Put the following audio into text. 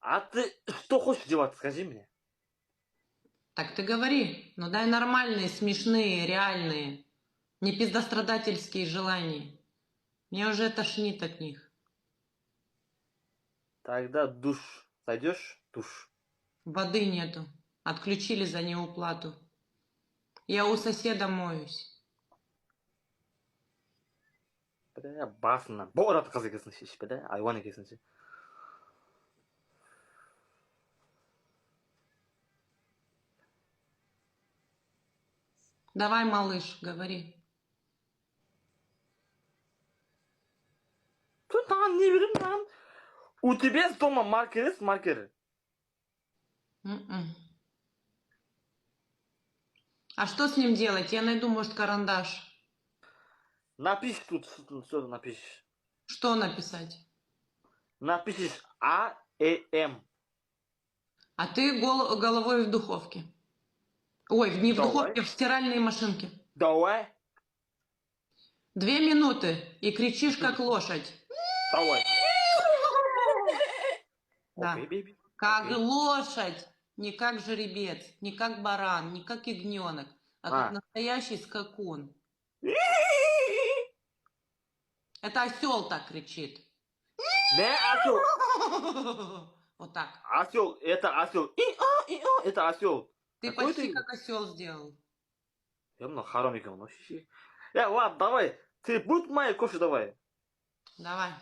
А ты что хочешь делать, скажи мне? Так ты говори, но дай нормальные, смешные, реальные, не пиздострадательские желания. Мне уже тошнит от них. Тогда душ. Зайдешь? Душ. Воды нету. Отключили за неуплату. Я у соседа моюсь. Бля, басна. Борат қызы келсінші, бля, айуаны келсінші. Давай, малыш, говори. Ты там не берем там. У тебя с дома маркер есть маркер? М-м. А что с ним делать? Я найду, может, карандаш. Напиши тут, что напишешь. Что написать? Напишешь А-Э-М. А ты головой в духовке. Ой, не в Давай. духовке, в стиральной машинке. Давай. 2 минуты и кричишь, как лошадь. Давай. Окей, Да. бейби. Как Окей. лошадь, не как жеребец, не как баран, не как ягненок, а как А. настоящий скакун. Это осел так кричит. Не осел. Вот так. Осел. Это осел. И-а, это осел. Ты Какой почти ты? как осел сделал. Я много хоромиком носишь. Я, ладно, давай. Ты будь моей кофе давай. Давай.